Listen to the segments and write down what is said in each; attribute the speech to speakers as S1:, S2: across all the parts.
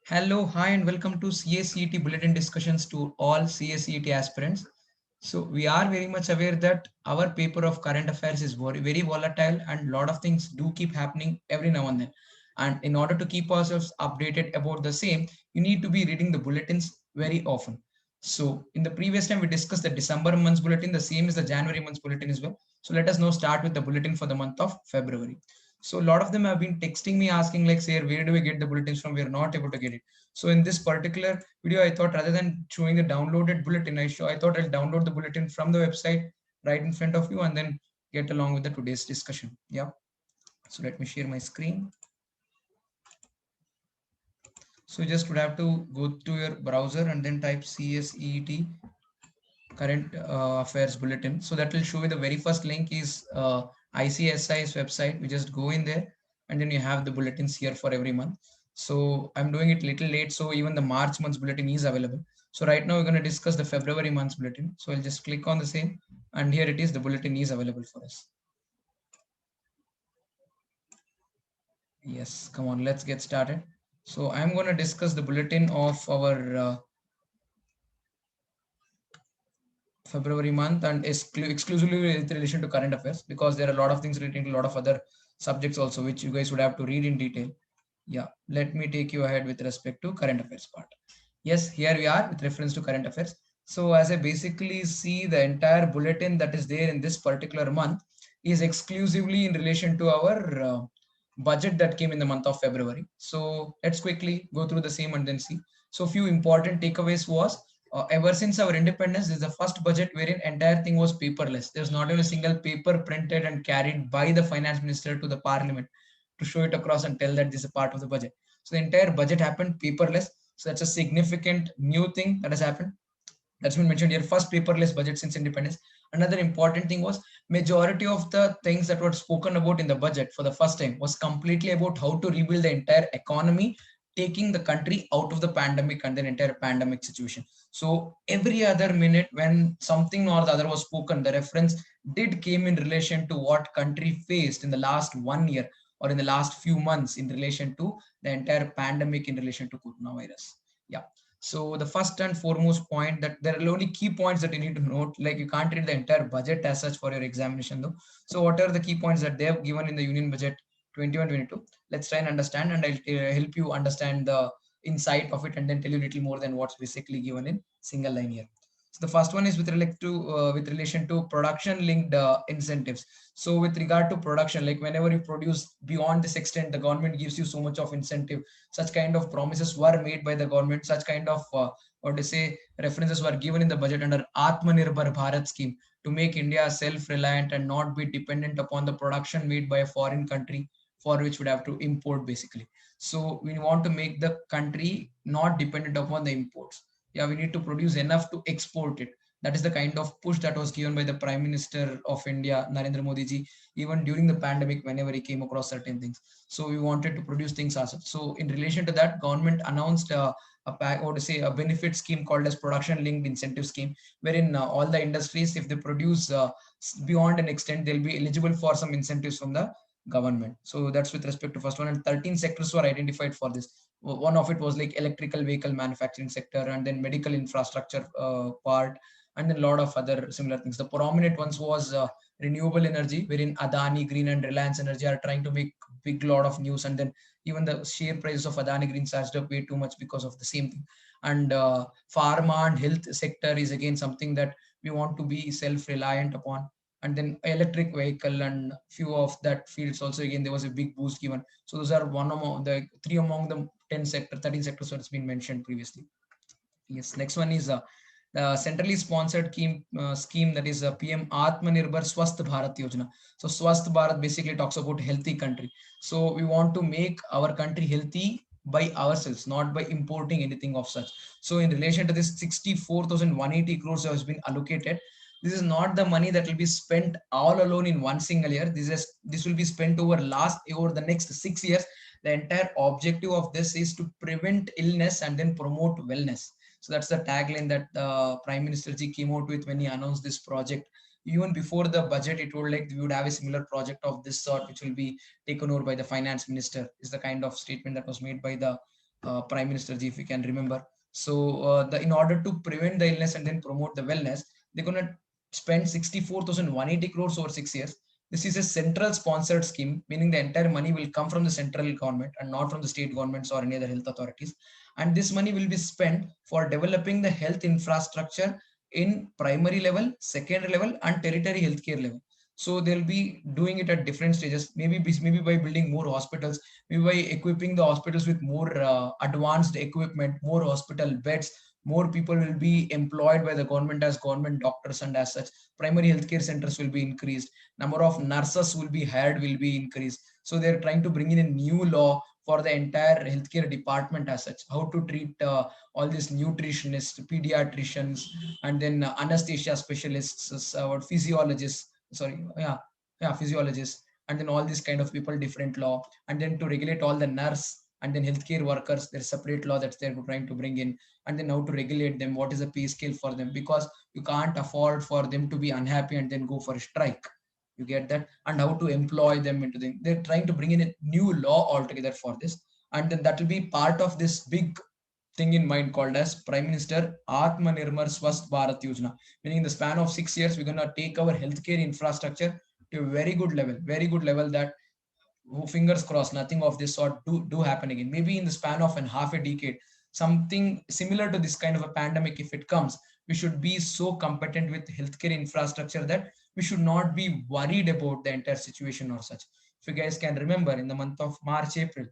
S1: Hello, hi, and welcome to CACET Bulletin discussions to all CACET aspirants. So, we are very much aware that our paper of current affairs is very volatile and a lot of things do keep happening every now and then. And in order to keep ourselves updated about the same, you need to be reading the bulletins very often. So, in the previous time, we discussed the December month's bulletin, the same is the January month's bulletin as well. So, let us now start with the bulletin for the month of February. So a lot of them have been texting me asking like, say, where do we get the bulletins from? We're not able to get it. So in this particular video, I thought rather than showing the downloaded bulletin, I thought I'll download the bulletin from the website right in front of you and then get along with the today's discussion. Yeah. So let me share my screen. So you just would have to go to your browser and then type CSET current affairs bulletin. So that will show you the very first link is ICSI's website. We just go in there and then you have the bulletins here for every month. So I'm doing it little late. So even the March month's bulletin is available. So right now we're going to discuss the February month's bulletin. So I'll just click on the same and here it is. The bulletin is available for us. Yes, come on, let's get started. So I'm going to discuss the bulletin of our February month and exclusively with relation to current affairs because there are a lot of things relating to a lot of other subjects also which you guys would have to read in detail. Yeah, let me take you ahead with respect to current affairs part. Yes, here we are with reference to current affairs. So as I basically see the entire bulletin that is there in this particular month is exclusively in relation to our budget that came in the month of February. So let's quickly go through the same and then see. So few important takeaways was ever since our independence, this is the first budget wherein entire thing was paperless. There's not even a single paper printed and carried by the finance minister to the parliament to show it across and tell that this is a part of the budget. So the entire budget happened paperless. So that's a significant new thing that has happened. That's been mentioned here. First paperless budget since independence. Another important thing was majority of the things that were spoken about in the budget for the first time was completely about how to rebuild the entire economy, taking the country out of the pandemic and the entire pandemic situation. So every other minute when something or the other was spoken, the reference did came in relation to what country faced in the last 1 year or in the last few months in relation to the entire pandemic in relation to coronavirus. Yeah. So the first and foremost point that there are only key points that you need to note, like you can't read the entire budget as such for your examination though. So what are the key points that they have given in the Union Budget 21-22? Let's try and understand and I'll help you understand the insight of it and then tell you a little more than what's basically given in single line here. So the first one is with relation to production linked incentives. So with regard to production, like whenever you produce beyond this extent, the government gives you so much of incentive. Such kind of promises were made by the government. Such kind of what to say references were given in the budget under Atmanirbhar Bharat scheme to make India self-reliant and not be dependent upon the production made by a foreign country for which would have to import basically. So we want to make the country not dependent upon the imports. Yeah, we need to produce enough to export it. That is the kind of push that was given by the Prime Minister of India, Narendra Modi ji, even during the pandemic, whenever he came across certain things. So we wanted to produce things ourselves. So in relation to that, government announced a benefit scheme called as production linked incentive scheme, wherein all the industries, if they produce beyond an extent, they'll be eligible for some incentives from the government. So that's with respect to first one, and 13 sectors were identified for this. One of it was like electrical vehicle manufacturing sector and then medical infrastructure part and then a lot of other similar things. The prominent ones was renewable energy, wherein Adani Green and Reliance Energy are trying to make big lot of news, and then even the share prices of Adani Green surged up way too much because of the same thing. And pharma and health sector is again something that we want to be self-reliant upon. And then electric vehicle and few of that fields also again there was a big boost given. So those are one among the three among the 13 sectors that's been mentioned previously. Yes, next one is the centrally sponsored scheme that is PM Atmanirbhar Swasth Bharat Yojana. So Swasth Bharat basically talks about healthy country. So we want to make our country healthy by ourselves, not by importing anything of such. So in relation to this 64,180 crores has been allocated. This is not the money that will be spent all alone in one single year. This will be spent over the next 6 years. The entire objective of this is to prevent illness and then promote wellness. So that's the tagline that the Prime Minister ji came out with when he announced this project. Even before the budget, it told like we would have a similar project of this sort, which will be taken over by the finance minister. Is the kind of statement that was made by the Prime Minister Ji, if you can remember. So in order to prevent the illness and then promote the wellness, they're gonna spend 64,180 crores over 6 years. This is a central sponsored scheme, meaning the entire money will come from the central government and not from the state governments or any other health authorities. And this money will be spent for developing the health infrastructure in primary level, secondary level, and tertiary healthcare level. So they'll be doing it at different stages. Maybe by building more hospitals, maybe by equipping the hospitals with more advanced equipment, more hospital beds. More people will be employed by the government as government doctors, and as such, primary healthcare centers will be increased. Number of nurses will be hired will be increased. So they're trying to bring in a new law for the entire healthcare department as such, how to treat all these nutritionists, pediatricians, and then anesthesia specialists, physiologists. Sorry, yeah, physiologists, and then all these kind of people, different law, and then to regulate all the nurse and then healthcare workers, there's separate law that they're trying to bring in, and then how to regulate them, what is the pay scale for them, because you can't afford for them to be unhappy and then go for a strike. You get that? And how to employ them into the, they're trying to bring in a new law altogether for this. And then that will be part of this big thing in mind called as Prime Minister Atmanirbhar Swasth Bharat Yojana. Meaning in the span of 6 years, we're gonna take our healthcare infrastructure to a very good level that, fingers crossed, nothing of this sort do happen again. Maybe in the span of an half a decade, something similar to this kind of a pandemic, if it comes, we should be so competent with healthcare infrastructure that we should not be worried about the entire situation or such. If you guys can remember, in the month of March, April,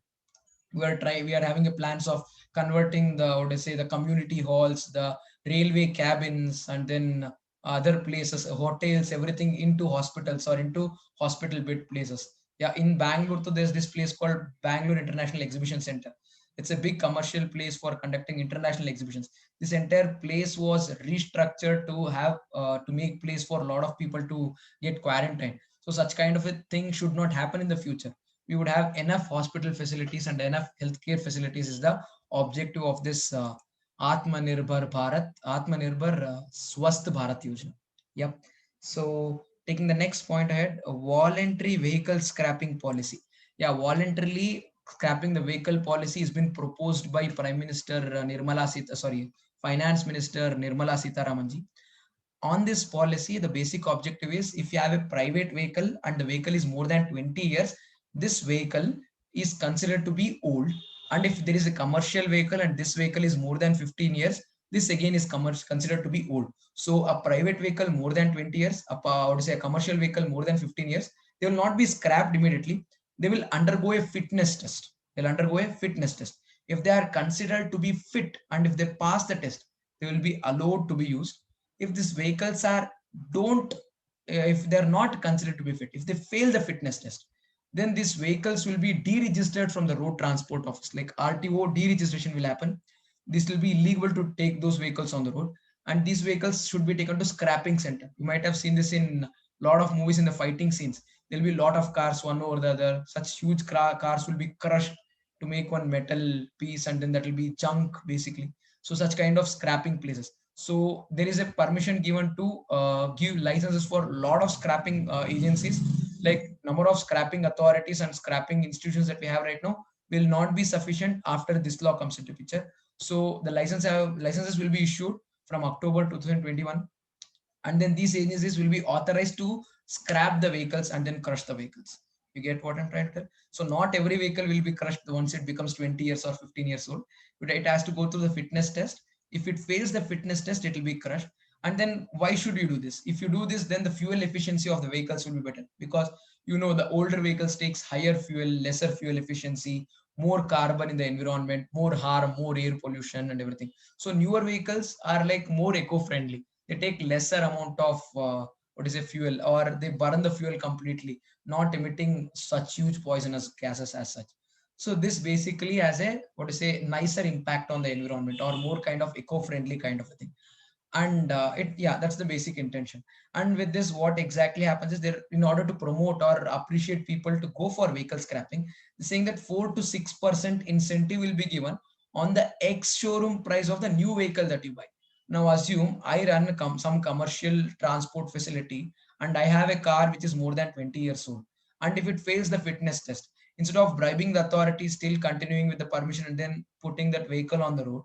S1: we are having a plans of converting the, what I say, the community halls, the railway cabins, and then other places, hotels, everything into hospitals or into hospital bed places. Yeah, in Bangalore, so there's this place called Bangalore International Exhibition Center. It's a big commercial place for conducting international exhibitions. This entire place was restructured to have to make place for a lot of people to get quarantined. So such kind of a thing should not happen in the future. We would have enough hospital facilities and enough healthcare facilities is the objective of this Atmanirbhar Swasth Bharat Yojana. Yep. So taking the next point ahead, a voluntary vehicle scrapping policy. Yeah, voluntarily scrapping the vehicle policy has been proposed by Prime Minister Finance Minister Nirmala Sitharamanji. On this policy, the basic objective is, if you have a private vehicle and the vehicle is more than 20 years, this vehicle is considered to be old. And if there is a commercial vehicle and this vehicle is more than 15 years, this again is considered to be old. So a private vehicle more than 20 years, a commercial vehicle more than 15 years, they will not be scrapped immediately. They will undergo a fitness test. They'll undergo a fitness test. If they are considered to be fit and if they pass the test, they will be allowed to be used. If these vehicles are don't if they're not considered to be fit, if they fail the fitness test, then these vehicles will be deregistered from the road transport office, like RTO deregistration will happen. This will be illegal to take those vehicles on the road, and these vehicles should be taken to scrapping center. You might have seen this in a lot of movies. In the fighting scenes, there'll be a lot of cars one over the other. Such huge cars will be crushed to make one metal piece, and then that will be junk basically. So such kind of scrapping places. So there is a permission given to give licenses for a lot of scrapping agencies. Like number of scrapping authorities and scrapping institutions that we have right now will not be sufficient after this law comes into picture. So the licenses will be issued from October 2021, and then these agencies will be authorized to scrap the vehicles and then crush the vehicles. You get what I'm trying to tell? So not every vehicle will be crushed once it becomes 20 years or 15 years old. But it has to go through the fitness test. If it fails the fitness test, it will be crushed. And then why should you do this? If you do this, then the fuel efficiency of the vehicles will be better, because the older vehicles takes higher fuel, lesser fuel efficiency, more carbon in the environment, more harm, more air pollution and everything. So newer vehicles are like more eco-friendly. They take lesser amount of fuel, or they burn the fuel completely, not emitting such huge poisonous gases as such. So this basically has a nicer impact on the environment, or more kind of eco-friendly kind of a thing. And that's the basic intention. And with this, what exactly happens is, there, in order to promote or appreciate people to go for vehicle scrapping, they're saying that 4 to 6% incentive will be given on the ex showroom price of the new vehicle that you buy. Now assume I run some commercial transport facility, and I have a car which is more than 20 years old, and if it fails the fitness test, instead of bribing the authorities, still continuing with the permission and then putting that vehicle on the road,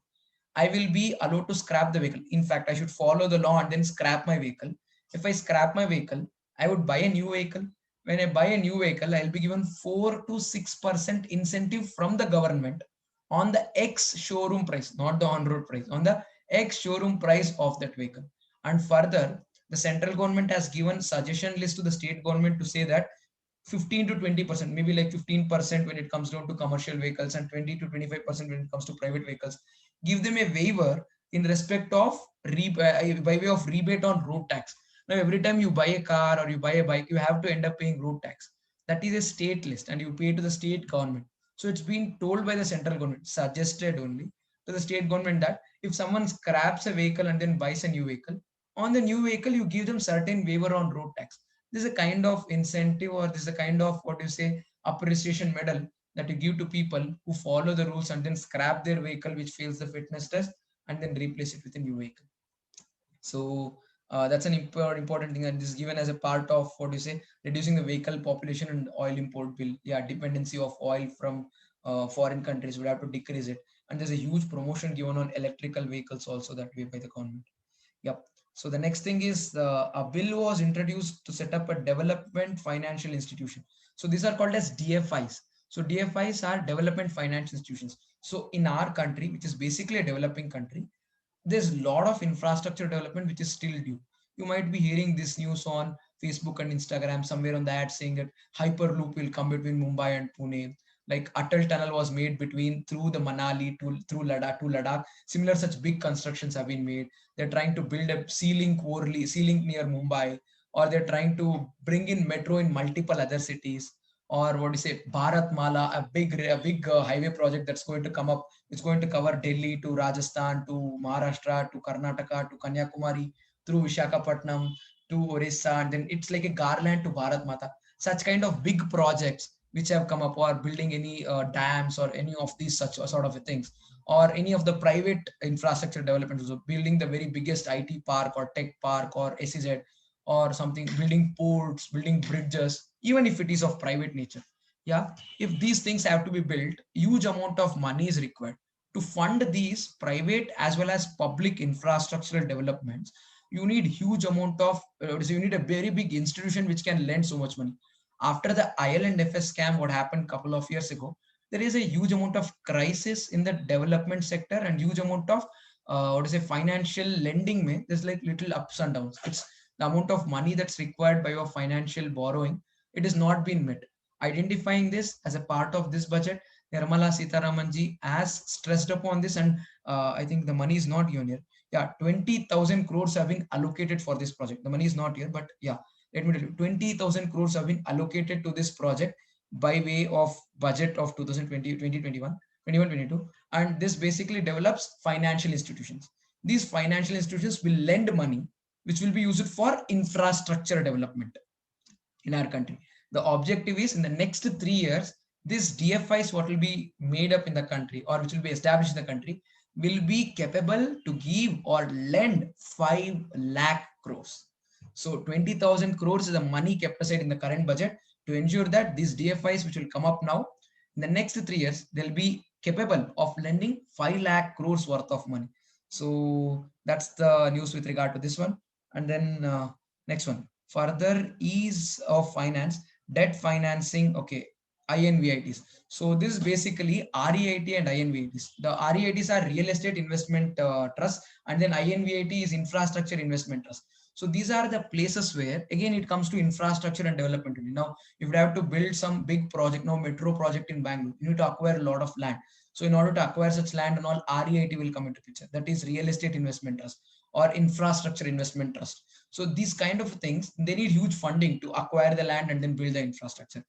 S1: I will be allowed to scrap the vehicle. In fact, I should follow the law and then scrap my vehicle. If I scrap my vehicle, I would buy a new vehicle. When I buy a new vehicle, I'll be given 4 to 6% incentive from the government on the ex showroom price, not the on road price, on the ex showroom price of that vehicle. And further, the central government has given suggestion list to the state government to say that 15 to 20%, maybe like 15% when it comes down to commercial vehicles and 20 to 25% when it comes to private vehicles, give them a waiver in respect of by way of rebate on road tax. Now every time you buy a car or you buy a bike, you have to end up paying road tax. That is a state list and you pay to the state government. So it's been told by the central government, suggested only to the state government, that if someone scraps a vehicle and then buys a new vehicle, on the new vehicle you give them certain waiver on road tax. This is a kind of incentive, or this is a kind of what you say appreciation medal that you give to people who follow the rules and then scrap their vehicle which fails the fitness test and then replace it with a new vehicle. So that's an important thing, and this is given as a part of what you say reducing the vehicle population and oil import bill. Yeah, dependency of oil from foreign countries would have to decrease it, and there's a huge promotion given on electrical vehicles also that way by the government. Yep. So the next thing is a bill was introduced to set up a development financial institution. So these are called as DFIs. So DFIs are development financial institutions. So in our country, which is basically a developing country, there's a lot of infrastructure development which is still due. You might be hearing this news on Facebook and Instagram, somewhere on the ad saying that Hyperloop will come between Mumbai and Pune. Like Atal Tunnel was made between through the Manali to through Ladakh to Ladakh. Similar such big constructions have been made. They're trying to build a sea link near Mumbai, or they're trying to bring in metro in multiple other cities, or what do you say, Bharat Mala, a big highway project that's going to come up. It's going to cover Delhi to Rajasthan to Maharashtra to Karnataka to Kanyakumari through Vishakhapatnam to Orissa, and then it's like a garland to Bharat Mata. Such kind of big projects which have come up, or building any dams or any of these such sort of things, or any of the private infrastructure development, so building the very biggest IT park or tech park or SEZ or something, building ports, building bridges, even if it is of private nature. Yeah, if these things have to be built, huge amount of money is required to fund these private as well as public infrastructural developments. You need huge amount of you need a very big institution which can lend so much money. After the IL&FS scam, what happened a couple of years ago, there is a huge amount of crisis in the development sector and huge amount of financial lending. There's like little ups and downs. It's the amount of money that's required by your financial borrowing. It has not been met. Identifying this as a part of this budget, Nirmala Sitharamanji has stressed upon this, and I think the money is not given here. Yeah, 20,000 crores have been allocated for this project. The money is not here, but yeah, let me tell you, 20,000 crores have been allocated to this project by way of budget of 2020, 2021, 21, 22. And this basically develops financial institutions. These financial institutions will lend money, which will be used for infrastructure development in our country. The objective is in the next 3 years, this DFIs, what will be made up in the country or which will be established in the country, will be capable to give or lend 5 lakh crores. So 20,000 crores is the money kept aside in the current budget to ensure that these DFIs, which will come up now, in the next 3 years, they'll be capable of lending 5 lakh crores worth of money. So that's the news with regard to this one. And then next one, further ease of finance, debt financing. Okay, INVITs. So this is basically REIT and INVITs. The REITs are real estate investment trust, and then INVIT is infrastructure investment trust. So these are the places where, again, it comes to infrastructure and development. Now, if you have to build some big project, now metro project in Bangalore, you need to acquire a lot of land. So in order to acquire such land and all, REIT will come into picture. That is real estate investment trust or infrastructure investment trust. So these kind of things, they need huge funding to acquire the land and then build the infrastructure.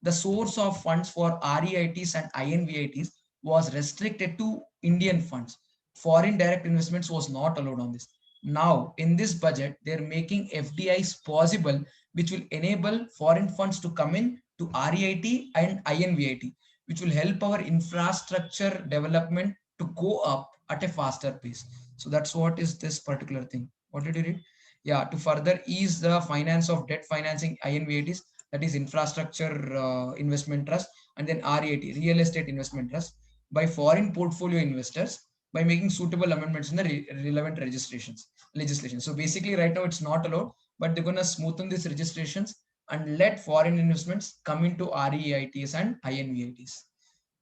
S1: The source of funds for REITs and INVITs was restricted to Indian funds. Foreign direct investments was not allowed on this. Now, in this budget, they're making FDIs possible, which will enable foreign funds to come in to REIT and INVIT, which will help our infrastructure development to go up at a faster pace. So that's what is this particular thing. What did you read? Yeah, to further ease the finance of debt financing INVITs, that is infrastructure investment trust, and then REIT, Real Estate Investment Trust, by foreign portfolio investors by making suitable amendments in the relevant legislation. So basically, right now it's not allowed, but they're gonna smoothen these registrations and let foreign investments come into REITs and INVITs.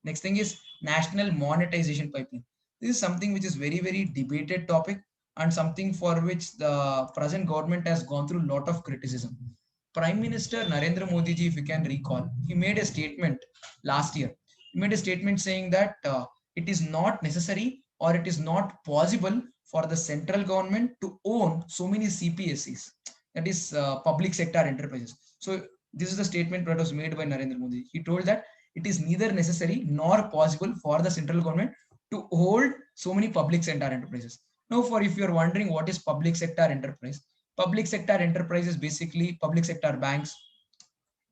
S1: Next thing is national monetization pipeline. This is something which is very debated topic and something for which the present government has gone through a lot of criticism. Prime Minister Narendra Modi ji, if you can recall, he made a statement last year. He made a statement saying that it is not necessary or it is not possible for the central government to own so many CPSEs, that is public sector enterprises. So this is the statement that was made by Narendra Modi. He told that it is neither necessary nor possible for the central government to hold so many public sector enterprises. Now, for if you're wondering what is public sector enterprise, public sector enterprise is basically public sector banks,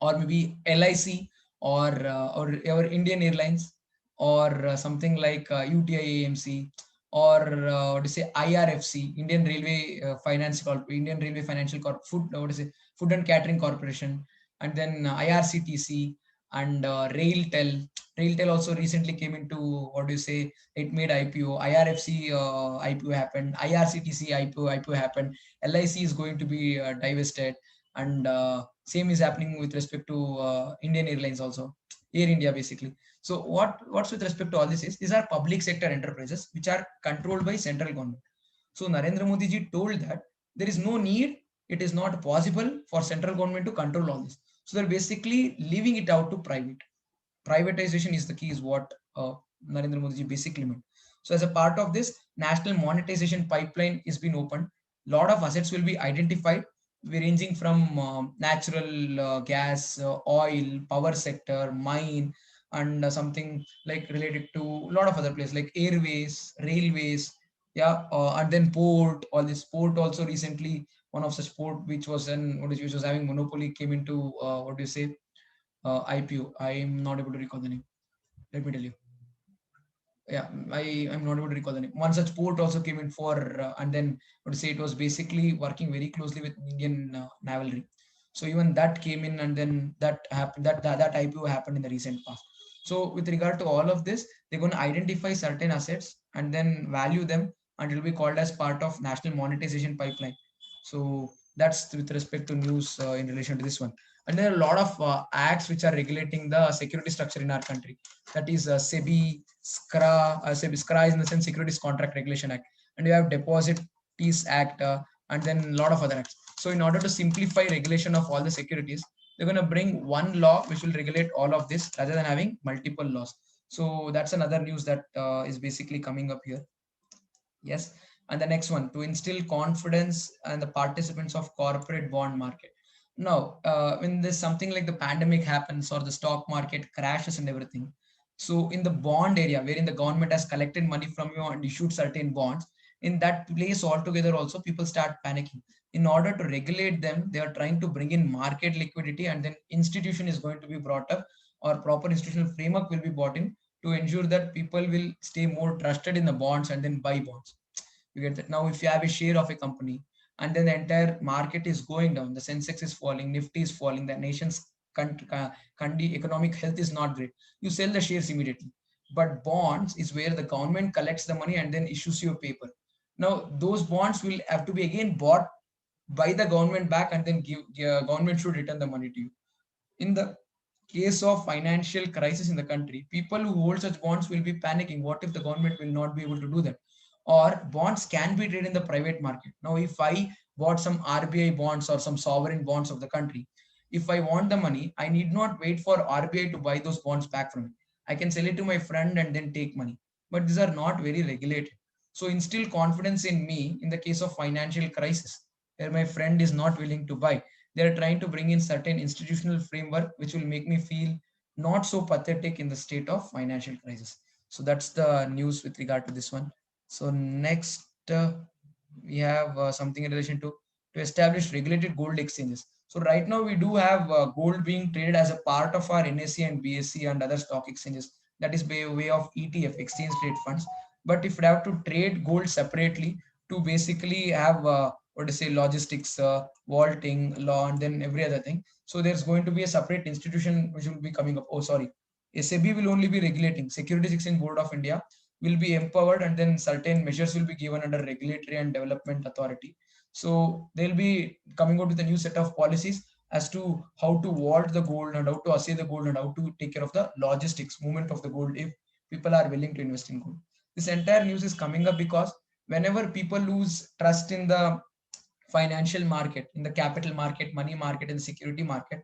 S1: or maybe LIC, or Indian Airlines, or something like UTI AMC, or what to say IRFC, Indian Railway Finance Corp, Indian Railway Financial Corp, Food and Catering Corporation, and then IRCTC and Railtel. Railtel also recently came into, what do you say, it made IPO. IRFC IPO happened. IRCTC IPO happened. LIC is going to be divested, and same is happening with respect to Indian Airlines also, Air India basically. So what's with respect to all this is these are public sector enterprises which are controlled by central government. So Narendra Modi ji told that there is no need, it is not possible for central government to control all this. So they're basically leaving it out to private. Privatization is the key, is what Narendra Modi ji basically meant. So as a part of this, national monetization pipeline is being opened. Lot of assets will be identified, ranging from natural gas, oil, power sector, mine, and something like related to a lot of other places like airways, railways, yeah, and then port. All this port also recently, one of such port which was which was having monopoly came into what do you say IPO. I'm not able to recall the name. Let me tell you. Yeah, I'm not able to recall the name. One such port also came in for, and then what to say, it was basically working very closely with Indian Navalry. So even that came in, and then that happened. That IPO happened in the recent past. So with regard to all of this, they're going to identify certain assets and then value them, and it will be called as part of national monetization pipeline. So that's with respect to news in relation to this one. And there are a lot of acts which are regulating the security structure in our country. That is SEBI, SCRA is in the sense Securities Contract Regulation Act, and you have Depositories Act, and then a lot of other acts. So in order to simplify regulation of all the securities, they're going to bring one law which will regulate all of this rather than having multiple laws. So that's another news that is basically coming up here. Yes. And the next one, to instill confidence and the participants of corporate bond market. Now, when there's something like the pandemic happens or the stock market crashes and everything, so in the bond area, wherein the government has collected money from you and issued certain bonds, in that place altogether also people start panicking. In order to regulate them, they are trying to bring in market liquidity, and then institution is going to be brought up, or proper institutional framework will be brought in to ensure that people will stay more trusted in the bonds and then buy bonds. You get that? Now, if you have a share of a company and then the entire market is going down, the Sensex is falling, Nifty is falling, the nation's country economic health is not great, you sell the shares immediately. But bonds is where the government collects the money and then issues you a paper. Now, those bonds will have to be again bought by the government back, and then government should return the money to you. In the case of financial crisis in the country, people who hold such bonds will be panicking. What if the government will not be able to do that? Or bonds can be traded in the private market. Now, if I bought some RBI bonds or some sovereign bonds of the country, if I want the money, I need not wait for RBI to buy those bonds back from me. I can sell it to my friend and then take money. But these are not very regulated. So instill confidence in me in the case of financial crisis, where my friend is not willing to buy. They're trying to bring in certain institutional framework which will make me feel not so pathetic in the state of financial crisis. So that's the news with regard to this one. So next, we have something in relation to establish regulated gold exchanges. So right now we do have gold being traded as a part of our NSE and BSE and other stock exchanges. That is by way of ETF, exchange trade funds. But if we have to trade gold separately to basically have what to say logistics, vaulting, law, and then every other thing. So there's going to be a separate institution which will be coming up. Oh, sorry. SEBI will only be regulating. Securities Exchange Board of India will be empowered, and then certain measures will be given under Regulatory and Development Authority. So they'll be coming out with a new set of policies as to how to vault the gold and how to assay the gold and how to take care of the logistics movement of the gold if people are willing to invest in gold. This entire news is coming up because whenever people lose trust in the financial market, in the capital market, money market, and security market,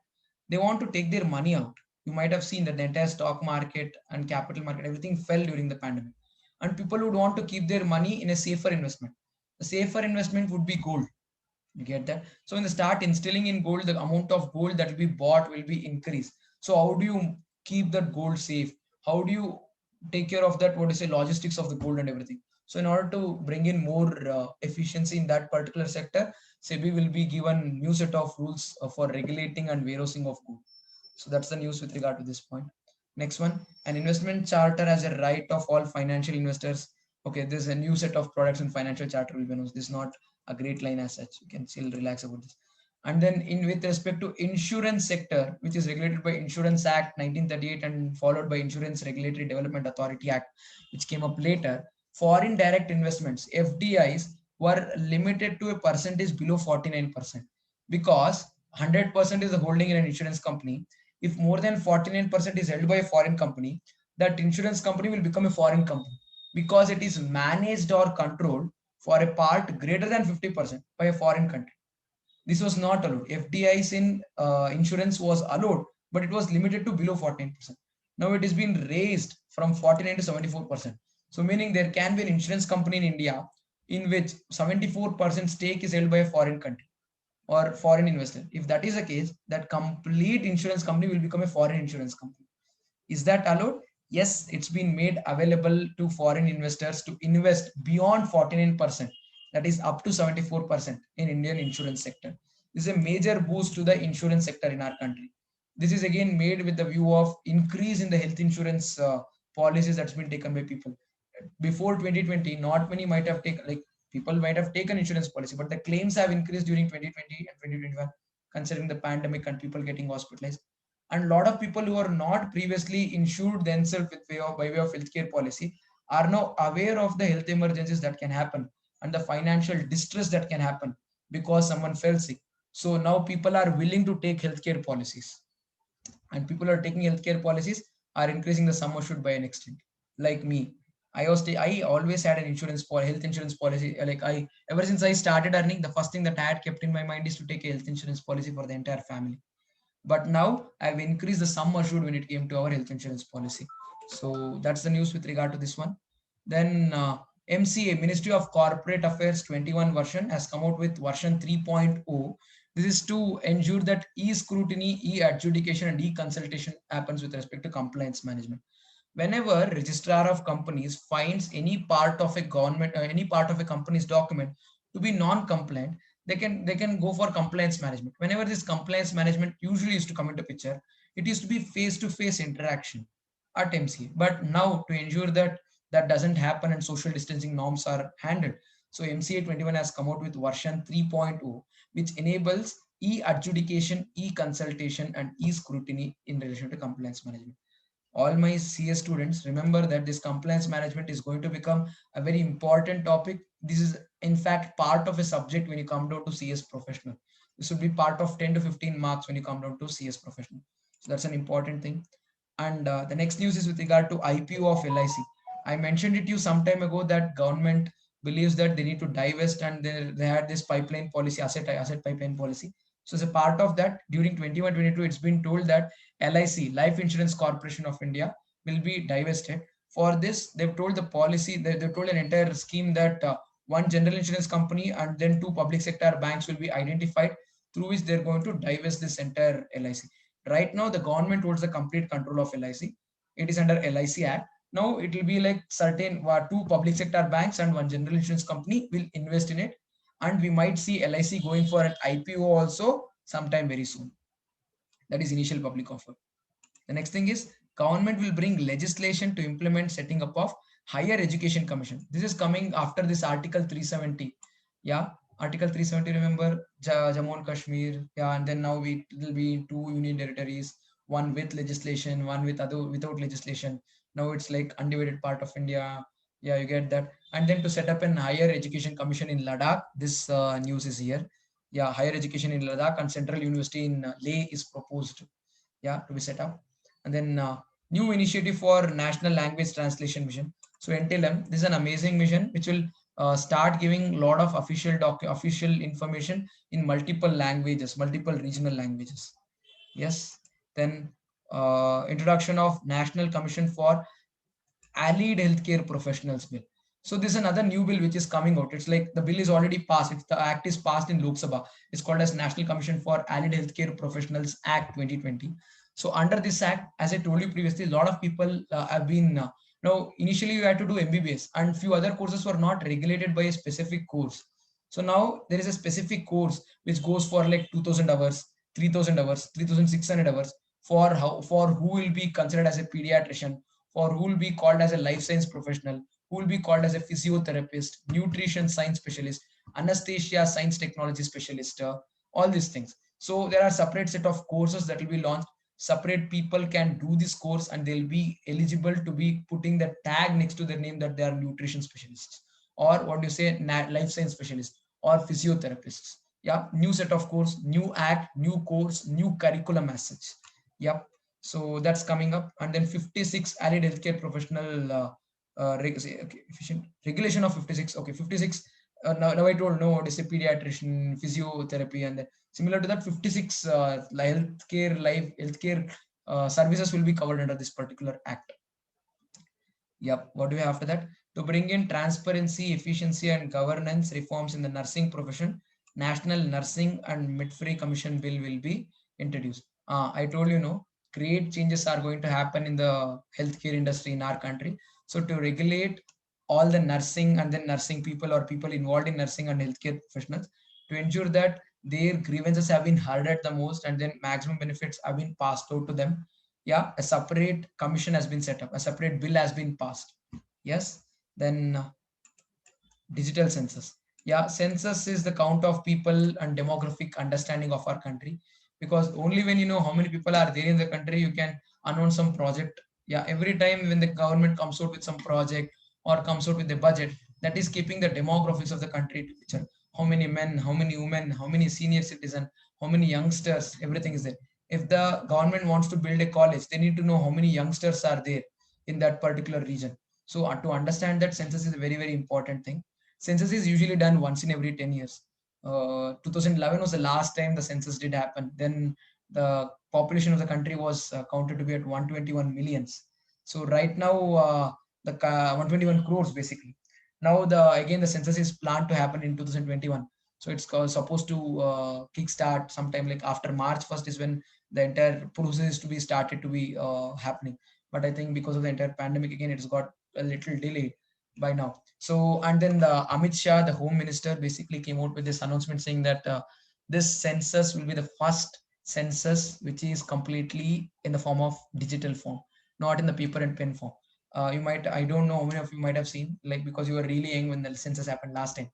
S1: they want to take their money out. You might have seen that the entire stock market and capital market, everything fell during the pandemic. And people would want to keep their money in a safer investment. The safer investment would be gold. You get that? So when they start instilling in gold, the amount of gold that will be bought will be increased. So how do you keep that gold safe? How do you take care of that? What is the logistics of the gold and everything? So in order to bring in more efficiency in that particular sector, SEBI will be given new set of rules for regulating and warehousing of gold. So that's the news with regard to this point. Next one, an investment charter has a right of all financial investors. Okay, there's a new set of products and financial charter will be announced. This is not a great line as such. You can still relax about this. And then in with respect to insurance sector, which is regulated by Insurance Act 1938 and followed by Insurance Regulatory Development Authority Act, which came up later, foreign direct investments, FDIs, were limited to a percentage below 49% because 100% is the holding in an insurance company. If more than 49% is held by a foreign company, that insurance company will become a foreign company because it is managed or controlled for a part greater than 50% by a foreign country. This was not allowed. FDIs in insurance was allowed, but it was limited to below 14%. Now it has been raised from 49 to 74%. So meaning there can be an insurance company in India in which 74% stake is held by a foreign country or foreign investor. If that is the case, that complete insurance company will become a foreign insurance company. Is that allowed? Yes, it's been made available to foreign investors to invest beyond 49%, that is up to 74% in Indian insurance sector. This is a major boost to the insurance sector in our country. This is again made with the view of increase in the health insurance policies that's been taken by people. Before 2020, not many might have taken, like people might have taken insurance policy, but the claims have increased during 2020 and 2021, considering the pandemic and people getting hospitalized. And a lot of people who are not previously insured themselves by way of healthcare policy are now aware of the health emergencies that can happen and the financial distress that can happen because someone fell sick. So now people are willing to take healthcare policies, and people are taking healthcare policies are increasing the sum assured by an extent. Like me, I always had an health insurance policy. Like I ever since I started earning, the first thing that I had kept in my mind is to take a health insurance policy for the entire family. But now I've increased the sum assured when it came to our health insurance policy. So that's the news with regard to this one. Then MCA, Ministry of Corporate Affairs 21 version has come out with version 3.0. This is to ensure that e-scrutiny, e-adjudication and e-consultation happens with respect to compliance management. Whenever registrar of companies finds any part of a government, any part of a company's document to be non-compliant, they can go for compliance management. Whenever this compliance management usually used to come into picture, it used to be face-to-face interaction at MCA. But now to ensure that that doesn't happen and social distancing norms are handled, so MCA 21 has come out with version 3.0, which enables e-adjudication, e-consultation, and e-scrutiny in relation to compliance management. All my CS students, remember that this compliance management is going to become a very important topic. This is in fact part of a subject when you come down to CS professional. This will be part of 10 to 15 marks when you come down to CS professional. So that's an important thing. And the next news is with regard to IPO of LIC. I mentioned it to you some time ago that government believes that they need to divest, and they had this pipeline policy, asset pipeline policy. So as a part of that, during 21-22, it's been told that LIC, Life Insurance Corporation of India, will be divested. For this, they've told the policy, they've told an entire scheme that one general insurance company and then two public sector banks will be identified through which they're going to divest this entire LIC. Right now, the government holds the complete control of LIC. It is under LIC Act. Now it will be like certain two public sector banks and one general insurance company will invest in it, and we might see LIC going for an IPO also sometime very soon. That is initial public offer. The next thing is government will bring legislation to implement setting up of higher education commission. This is coming after this Article 370. Yeah, Article 370. Remember Jammu and Kashmir. Yeah, and then now we will be two union territories. one with legislation, one with other without legislation. Now it's like undivided part of India. Yeah, you get that. And then to set up an higher education commission in Ladakh, this news is here. Yeah, higher education in Ladakh and Central University in Leh is proposed. Yeah, to be set up. And then new initiative for National Language Translation Mission. So NTLM, this is an amazing mission which will start giving a lot of official information in multiple languages, multiple regional languages. Yes. Then introduction of National Commission for Allied Healthcare Professionals Bill. So this is another new bill which is coming out. It's like the bill is already passed. It's the act is passed in Lok Sabha. It's called as National Commission for Allied Healthcare Professionals Act 2020. So under this act, as I told you previously, a lot of people have been now initially you had to do MBBS and few other courses were not regulated by a specific course. So now there is a specific course which goes for like 2000 hours, 3000 hours, 3600 hours for how for who will be considered as a pediatrician, or who will be called as a life science professional, who will be called as a physiotherapist, nutrition science specialist, anesthesia science technology specialist, all these things. So there are separate set of courses that will be launched. Separate people can do this course and they'll be eligible to be putting the tag next to their name that they are nutrition specialists or what do you say, life science specialists or physiotherapists. Yeah, new set of course, new act, new course, new curriculum as such. Yep. So that's coming up. And then 56 allied healthcare professional okay, efficient regulation of 56. Okay, 56. Now I told no what is a pediatrician, physiotherapy, and then similar to that 56 healthcare services will be covered under this particular act. Yep. What do we have after that? To bring in transparency, efficiency, and governance reforms in the nursing profession, National Nursing and Midwifery Commission Bill will be introduced. I told you, no, great changes are going to happen in the healthcare industry in our country. So to regulate all the nursing and then nursing people or people involved in nursing and healthcare professionals to ensure that their grievances have been heard at the most and then maximum benefits have been passed out to them. Yeah, a separate commission has been set up, a separate bill has been passed. Yes. Then digital census. Yeah, census is the count of people and demographic understanding of our country, because only when you know how many people are there in the country you can announce some project. Yeah, every time when the government comes out with some project or comes out with a budget, that is keeping the demographics of the country to picture. How many men, how many women, how many senior citizen, how many youngsters, everything is there. If the government wants to build a college, they need to know how many youngsters are there in that particular region. So to understand that, census is a very important thing. Census is usually done once in every 10 years. 2011 was the last time the census did happen. Then the population of the country was counted to be at 121 millions. So right now, the 121 crores basically. Now the census is planned to happen in 2021. So it's supposed to kickstart sometime like after March 1st is when the entire process is to be started to be happening. But I think because of the entire pandemic again, it's got a little delayed by now. So, and then the Amit Shah, the Home Minister, basically came out with this announcement saying that this census will be the first census which is completely in the form of digital form, not in the paper and pen form. You might, I don't know how many of you might have seen, like because you were really young when the census happened last time,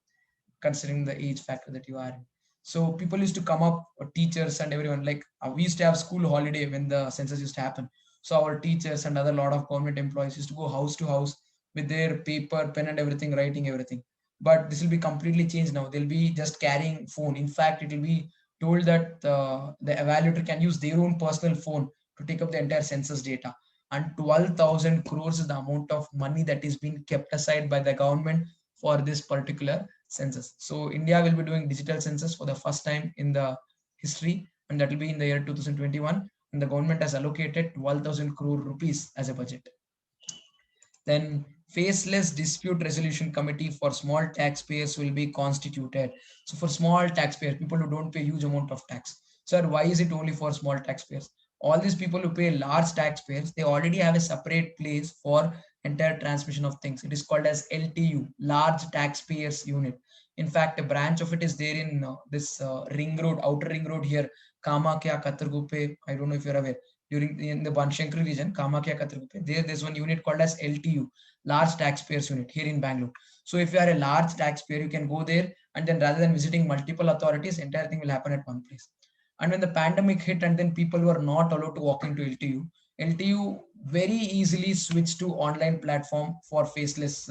S1: considering the age factor that you are in. So people used to come up, teachers and everyone, like we used to have school holiday when the census used to happen. So our teachers and other lot of government employees used to go house to house with their paper, pen and everything, writing everything. But this will be completely changed now. They'll be just carrying phone. In fact, it will be told that the evaluator can use their own personal phone to take up the entire census data. And 12,000 crores is the amount of money that is being kept aside by the government for this particular census. So India will be doing digital census for the first time in the history, and that will be in the year 2021. And the government has allocated 12,000 crore rupees as a budget. Then faceless dispute resolution committee for small taxpayers will be constituted. So for small taxpayers, people who don't pay huge amount of tax. Sir, why is it only for small taxpayers? All these people who pay large taxpayers, they already have a separate place for entire transmission of things. It is called as LTU, large taxpayers unit. In fact, a branch of it is there in this ring road, outer ring road here, Kamakya, Katarguppe. I don't know if you're aware. During in the Banshankari region, Kamakya, Katarguppe, there's one unit called as LTU, large taxpayers unit here in Bangalore. So if you are a large taxpayer, you can go there and then rather than visiting multiple authorities, entire thing will happen at one place. And when the pandemic hit and then people were not allowed to walk into LTU very easily switched to online platform for faceless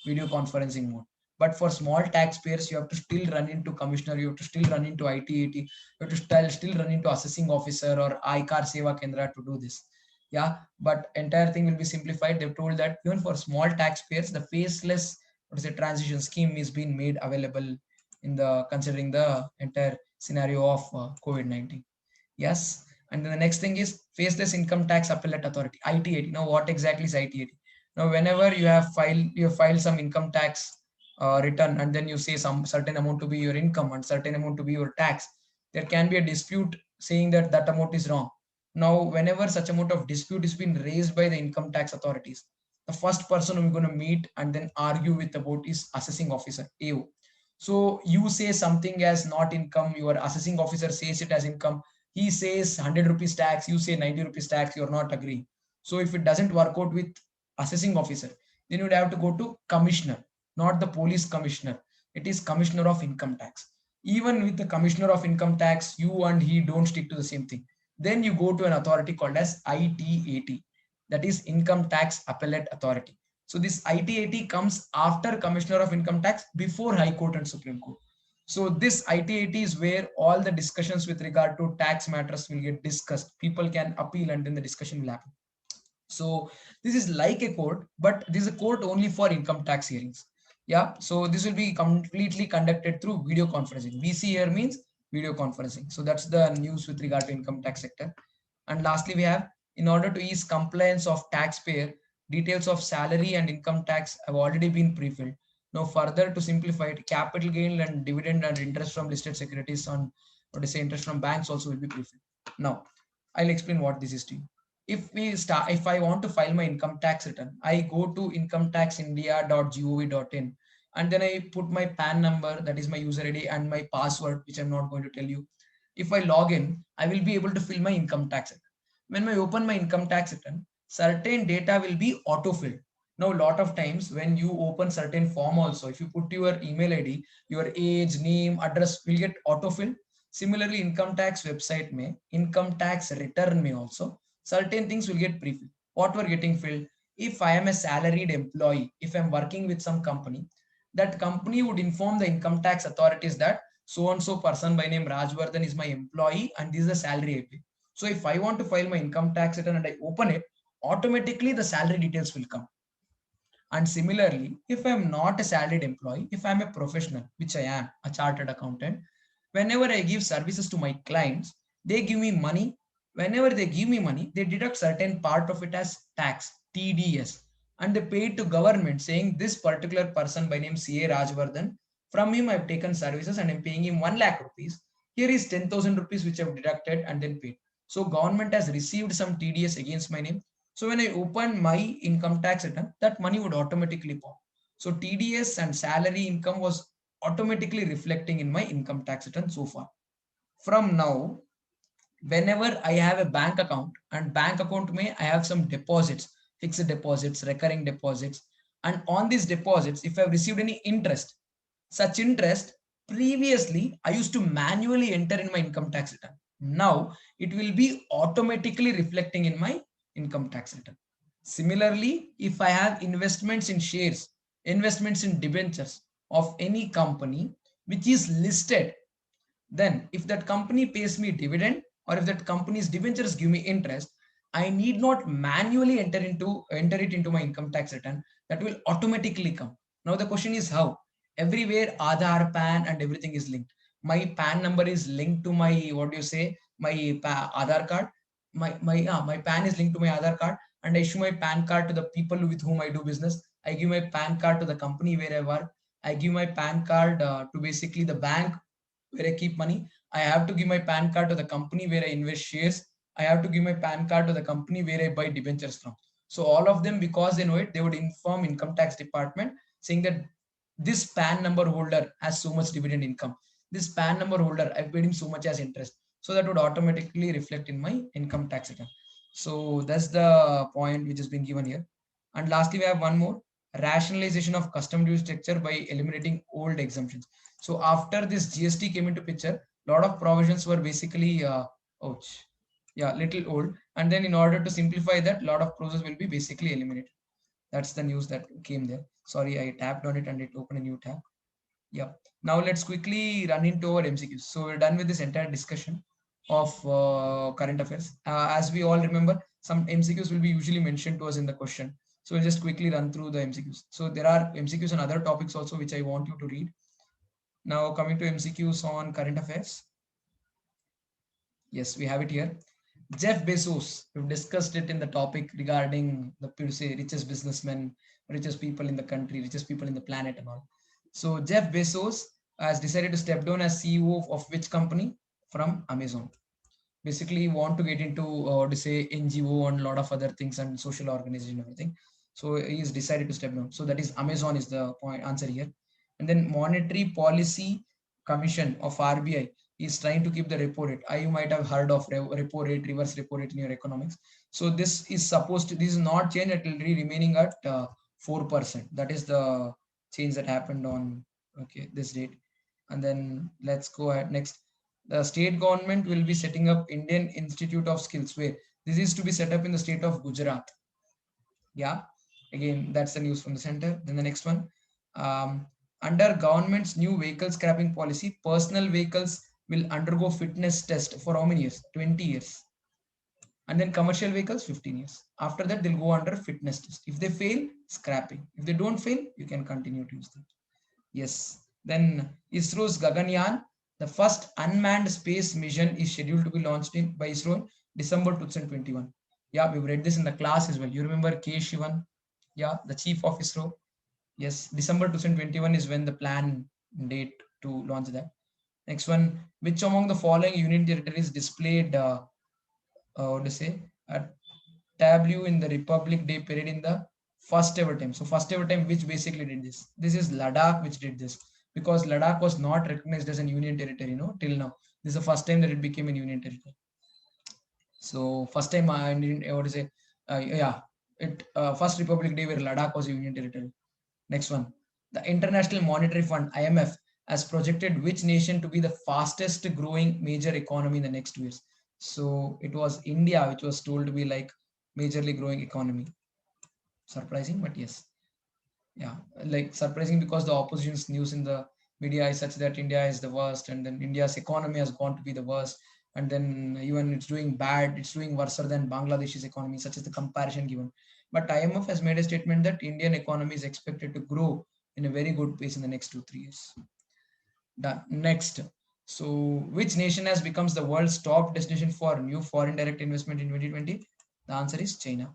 S1: video conferencing mode. But for small taxpayers, you have to still run into commissioner, you have to still run into IT, you have to still run into assessing officer or iCar Seva Kendra to do this. Yeah, but entire thing will be simplified. They've told that even for small taxpayers, the faceless what is a transition scheme is being made available in the considering the entire scenario of COVID-19. Yes. And then the next thing is faceless income tax appellate authority, IT80. Now, what exactly is IT80? Now, whenever you have filed some income tax return, and then you say some certain amount to be your income and certain amount to be your tax, there can be a dispute saying that that amount is wrong. Now, whenever such amount of dispute is being raised by the income tax authorities, the first person we're going to meet and then argue with about is assessing officer, AO. So you say something as not income, your assessing officer says it as income, he says 100 rupees tax, you say 90 rupees tax, you're not agreeing. So if it doesn't work out with assessing officer, then you would have to go to commissioner, not the police commissioner. It is commissioner of income tax. Even with the commissioner of income tax, you and he don't stick to the same thing. Then you go to an authority called as IT80, that is income tax appellate authority. So this IT80 comes after commissioner of income tax, before high court and supreme court. So this IT80 is where all the discussions with regard to tax matters will get discussed. People can appeal and then the discussion will happen. So this is like a court, but this is a court only for income tax hearings. Yeah. So this will be completely conducted through video conferencing. VC here means video conferencing. So that's the news with regard to income tax sector. And lastly, we have in order to ease compliance of taxpayer, details of salary and income tax have already been pre-filled. Now, further to simplify it, capital gain and dividend and interest from listed securities on what is say interest from banks also will be pre-filled. Now, I'll explain what this is to you. If I want to file my income tax return, I go to incometaxindia.gov.in and then I put my PAN number, that is my user ID, and my password, which I'm not going to tell you. If I log in, I will be able to fill my income tax return. When I open my income tax return, certain data will be auto-filled. Now, a lot of times when you open certain form also, if you put your email ID, your age, name, address will get auto-filled. Similarly, income tax website may, income tax return may also, certain things will get pre-filled. What were getting filled? If I am a salaried employee, if I'm working with some company, that company would inform the income tax authorities that so and so person by name Rajvardhan is my employee and this is the salary I pay. So if I want to file my income tax return and I open it, automatically the salary details will come. And similarly, if I'm not a salaried employee, if I'm a professional, which I am, a chartered accountant, whenever I give services to my clients, they give me money. Whenever they give me money, they deduct certain part of it as tax, TDS, and they pay it to government saying this particular person by name CA Rajvardhan, from him I've taken services and I'm paying him 1 lakh rupees. Here is 10,000 rupees which I've deducted and then paid. So government has received some TDS against my name. So when I open my income tax return, that money would automatically pop. So TDS and salary income was automatically reflecting in my income tax return so far. From now, whenever I have a bank account and bank account may I have some deposits, fixed deposits, recurring deposits. And on these deposits, if I've received any interest, such interest previously I used to manually enter in my income tax return. Now it will be automatically reflecting in my income tax return. Similarly, if I have investments in shares, investments in debentures of any company which is listed, then if that company pays me dividend or if that company's debentures give me interest, I need not manually enter it into my income tax return. That will automatically come. Now the question is how? Everywhere Aadhaar, PAN and everything is linked. My PAN number is linked to my, what do you say, my Aadhaar card. My PAN is linked to my Aadhaar card and I issue my PAN card to the people with whom I do business. I give my PAN card to the company where I work. I give my PAN card to basically the bank where I keep money. I have to give my PAN card to the company where I invest shares. I have to give my PAN card to the company where I buy debentures from. So all of them, because they know it, they would inform income tax department saying that this PAN number holder has so much dividend income. This PAN number holder, I've paid him so much as interest. So that would automatically reflect in my income tax return. So that's the point which has been given here. And lastly, we have one more, rationalization of custom duty structure by eliminating old exemptions. So after this GST came into picture, Lot of provisions were basically, ouch, yeah, little old. And then in order to simplify that, lot of process will be basically eliminated. That's the news that came there. Sorry, I tapped on it and it opened a new tab. Yeah. Now let's quickly run into our MCQs. So we're done with this entire discussion of current affairs. As we all remember, some MCQs will be usually mentioned to us in the question. So we'll just quickly run through the MCQs. So there are MCQs on other topics also, which I want you to read. Now coming to MCQs on current affairs. Yes, we have it here. Jeff Bezos, we've discussed it in the topic regarding the say richest businessmen, richest people in the country, richest people in the planet and all. So Jeff Bezos has decided to step down as CEO of which company? From Amazon. Basically, he want to get into to say NGO and a lot of other things and social organization and everything. So he's decided to step down. So that is Amazon is the point answer here. And then Monetary Policy Commission of RBI is trying to keep the repo rate. You might have heard of repo rate, reverse repo rate in your economics. So this is supposed to, this is not change, it will be remaining at 4%. That is the change that happened on, okay, this date. And then let's go ahead next. The state government will be setting up Indian Institute of Skills, where this is to be set up in the state of Gujarat. Yeah, again, that's the news from the center. Then the next one, under government's new vehicle scrapping policy, personal vehicles will undergo fitness test for how many years? 20 years. And then commercial vehicles, 15 years. After that, they'll go under fitness test. If they fail, scrapping. If they don't fail, you can continue to use them. Yes. Then ISRO's Gaganyaan, the first unmanned space mission, is scheduled to be launched by ISRO in December 2021. Yeah, we've read this in the class as well. You remember K. Shivan? Yeah, the chief of ISRO. Yes, December 2021 is when the plan date to launch that. Next one, which among the following union territories displayed, what to say, a tableau in the Republic Day parade in the first ever time? So first ever time, which basically did this? This is Ladakh, which did this, because Ladakh was not recognized as a union territory, till now. This is the first time that it became a union territory. So first time I didn't, what to say, yeah, it first Republic Day where Ladakh was a union territory. Next one, the International Monetary Fund (IMF) has projected which nation to be the fastest growing major economy in the next 2 years. So it was India, which was told to be like majorly growing economy. Surprising, but yes, yeah, like surprising because the opposition's news in the media is such that India is the worst, and then India's economy has gone to be the worst, and then even it's doing bad, it's doing worse than Bangladesh's economy, such as the comparison given. But IMF has made a statement that Indian economy is expected to grow in a very good pace in the next 2-3 years. Done. Next. So, which nation has becomes the world's top destination for new foreign direct investment in 2020? The answer is China.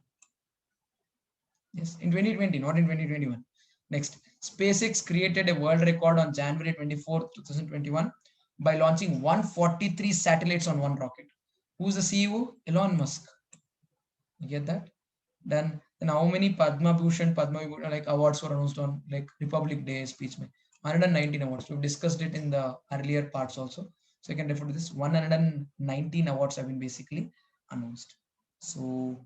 S1: Yes, in 2020, not in 2021. Next, SpaceX created a world record on January 24th, 2021 by launching 143 satellites on one rocket. Who's the CEO? Elon Musk. You get that? Then how many Padma Bhushan, Padma Vibhushan, like awards were announced on like Republic Day speech? 119 awards. We've discussed it in the earlier parts also. So you can refer to this. 119 awards have been basically announced. So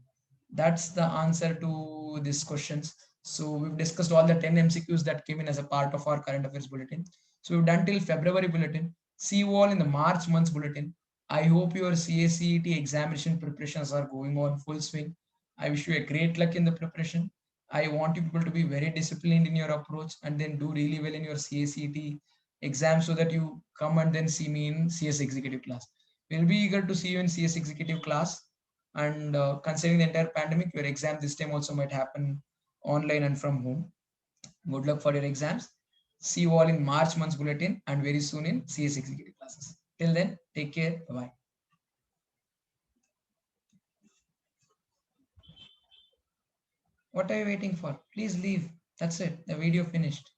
S1: that's the answer to these questions. So we've discussed all the 10 MCQs that came in as a part of our current affairs bulletin. So we've done till February bulletin. See you all in the March month's bulletin. I hope your CACET examination preparations are going on full swing. I wish you a great luck in the preparation. I want you people to be very disciplined in your approach and then do really well in your CACET exam so that you come and then see me in CS executive class. We'll be eager to see you in CS executive class. And considering the entire pandemic, your exam this time also might happen online and from home. Good luck for your exams. See you all in March month's bulletin and very soon in CS executive classes. Till then, take care. Bye-bye. What are you waiting for? Please leave. That's it. The video finished.